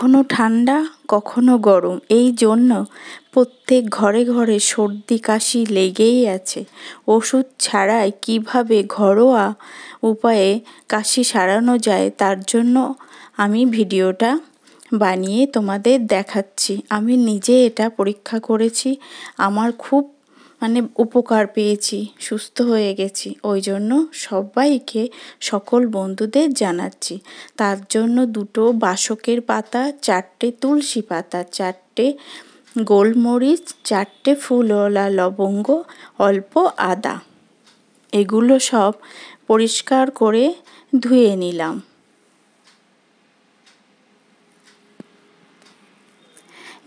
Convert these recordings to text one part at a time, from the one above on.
কখনো ঠান্ডা কখনো গরম, এই জন্য প্রত্যেক ঘরে ঘরে সর্দি কাশি লেগেই আছে। ওষুধ ছাড়াই কিভাবে ঘরোয়া উপায়ে কাশি সারানো যায় তার জন্য আমি ভিডিওটা বানিয়ে তোমাদের দেখাচ্ছি। আমি নিজে এটা পরীক্ষা করেছি, আমার খুব উপকার পেয়েছি, সুস্থ হয়ে গেছি। ওই জন্য সবাইকে, সকল বন্ধুদের জানাচ্ছি। তার জন্য 2টো বাসকের পাতা, 4টে তুলসী পাতা, 4টে গোলমরিচ, 4টে ফুলওয়া লবঙ্গ, অল্প আদা, এগুলো সব পরিষ্কার করে ধুয়ে নিলাম।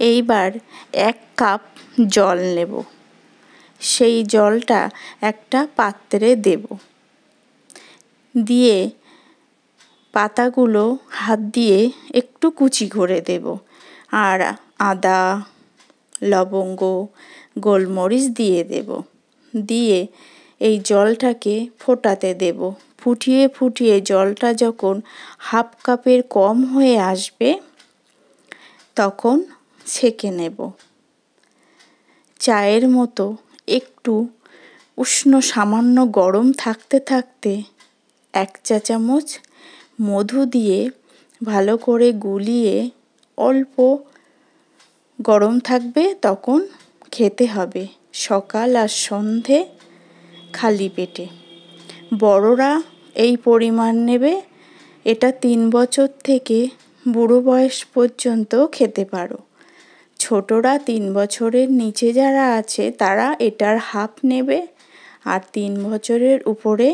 এইবার 1 কাপ জল নেব, সেই জলটা একটা পাত্রে দেব, দিয়ে পাতাগুলো হাত দিয়ে একটু কুচি করে দেব, আর আদা, লবঙ্গ, গোলমরিচ দিয়ে দেব, দিয়ে এই জলটাকে ফোটাতে দেব। ফুটিয়ে ফুটিয়ে জলটা যখন 1/2 কাপের কম হয়ে আসবে তখন ছেঁকে নেব। চায়ের মতো একটু উষ্ণ সামান্য গরম থাকতে থাকতে 1 চা চামচ মধু দিয়ে ভালো করে গুলিয়ে অল্প গরম থাকবে তখন খেতে হবে, সকাল আর সন্ধে খালি পেটে। বড়রা এই পরিমাণ নেবে, এটা 3 বছর থেকে বুড়ো বয়স পর্যন্ত খেতে পারো। ছোটরা 3 বছরের নিচে যারা আছে তারা এটার হাফ নেবে, আর 3 বছরের উপরে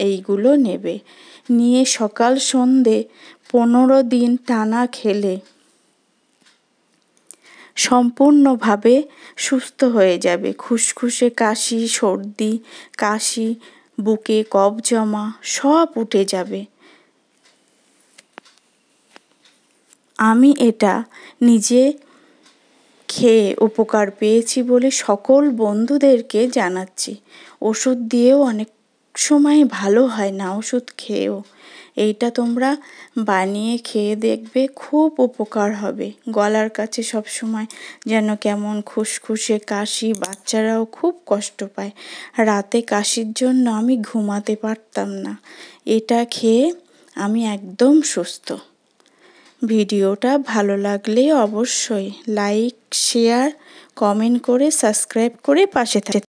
এইগুলো নেবে। নিয়ে সকাল সন্ধে 15 দিন টানা খেলে সম্পূর্ণভাবে সুস্থ হয়ে যাবে। খুসখুসে কাশি, সর্দি কাশি, বুকে কফ জমা সব উঠে যাবে। আমি এটা নিজে খেয়ে উপকার পেয়েছি বলে সকল বন্ধুদেরকে জানাচ্ছি। ওষুধ দিয়েও অনেক সময় ভালো হয় না, ওষুধ খেয়েও। এইটা তোমরা বানিয়ে খেয়ে দেখবে, খুব উপকার হবে। গলার কাছে সব সময় যেন কেমন খুসখুসে কাশি, বাচ্চারাও খুব কষ্ট পায়। রাতে কাশির জন্য আমি ঘুমাতে পারতাম না, এটা খেয়ে আমি একদম সুস্থ। ভিডিওটা ভালো লাগলে অবশ্যই লাইক, শেয়ার, কমেন্ট করে সাবস্ক্রাইব করে পাশে থাকবে।